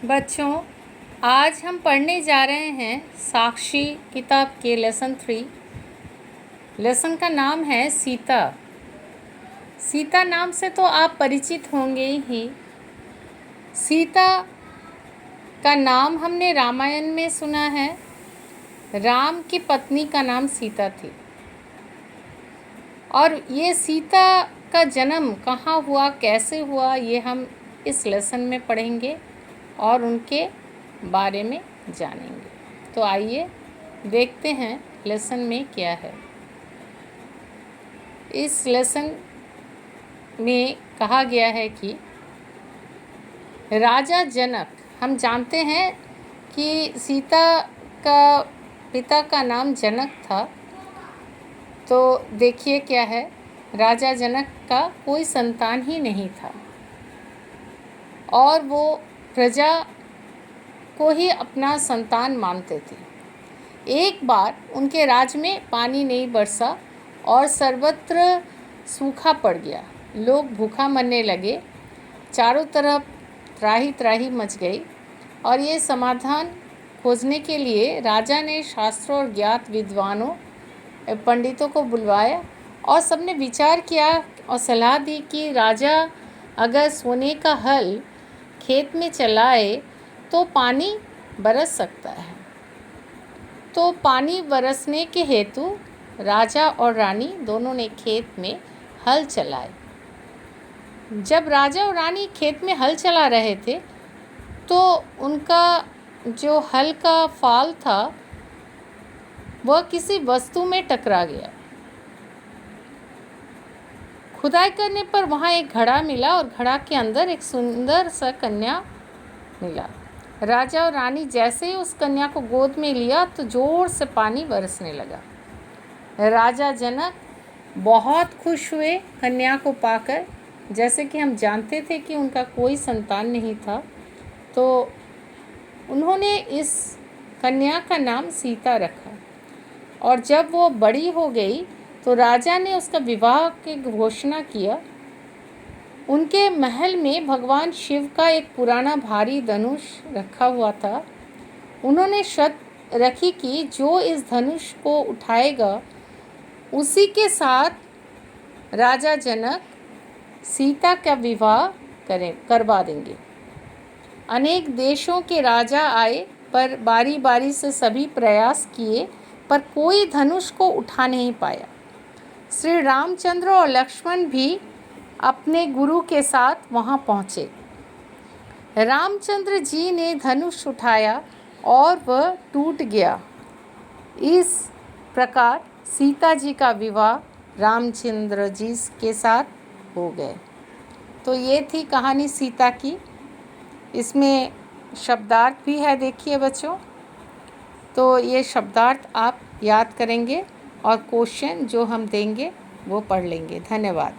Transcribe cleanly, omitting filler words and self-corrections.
बच्चों, आज हम पढ़ने जा रहे हैं साक्षी किताब के लेसन 3। लेसन का नाम है सीता। सीता नाम से तो आप परिचित होंगे ही। सीता का नाम हमने रामायण में सुना है। राम की पत्नी का नाम सीता थी। और ये सीता का जन्म कहाँ हुआ, कैसे हुआ, ये हम इस लेसन में पढ़ेंगे और उनके बारे में जानेंगे। तो आइए देखते हैं लेसन में क्या है। इस लेसन में कहा गया है कि राजा जनक, हम जानते हैं कि सीता का पिता का नाम जनक था। तो देखिए क्या है, राजा जनक का कोई संतान ही नहीं था और वो प्रजा को ही अपना संतान मानते थे। एक बार उनके राज्य में पानी नहीं बरसा और सर्वत्र सूखा पड़ गया। लोग भूखा मरने लगे। चारों तरफ त्राही त्राही मच गई और ये समाधान खोजने के लिए राजा ने शास्त्रों और ज्ञात विद्वानों पंडितों को बुलवाया और सबने विचार किया और सलाह दी कि राजा अगर सोने का हल खेत में चलाए तो पानी बरस सकता है। तो पानी बरसने के हेतु राजा और रानी दोनों ने खेत में हल चलाए। जब राजा और रानी खेत में हल चला रहे थे तो उनका जो हल का फाल था वह किसी वस्तु में टकरा गया। खुदाई करने पर वहाँ एक घड़ा मिला और घड़ा के अंदर एक सुंदर सा कन्या मिला। राजा और रानी जैसे ही उस कन्या को गोद में लिया तो जोर से पानी बरसने लगा। राजा जनक बहुत खुश हुए कन्या को पाकर। जैसे कि हम जानते थे कि उनका कोई संतान नहीं था, तो उन्होंने इस कन्या का नाम सीता रखा। और जब वो बड़ी हो गई तो राजा ने उसका विवाह की घोषणा किया। उनके महल में भगवान शिव का एक पुराना भारी धनुष रखा हुआ था। उन्होंने शर्त रखी कि जो इस धनुष को उठाएगा उसी के साथ राजा जनक सीता का विवाह करवा देंगे। अनेक देशों के राजा आए पर बारी बारी से सभी प्रयास किए पर कोई धनुष को उठा नहीं पाया। श्री रामचंद्र और लक्ष्मण भी अपने गुरु के साथ वहाँ पहुँचे। रामचंद्र जी ने धनुष उठाया और वह टूट गया। इस प्रकार सीता जी का विवाह रामचंद्र जी के साथ हो गए। तो ये थी कहानी सीता की। इसमें शब्दार्थ भी है, देखिए बच्चों। तो ये शब्दार्थ आप याद करेंगे और क्वेश्चन जो हम देंगे वो पढ़ लेंगे। धन्यवाद।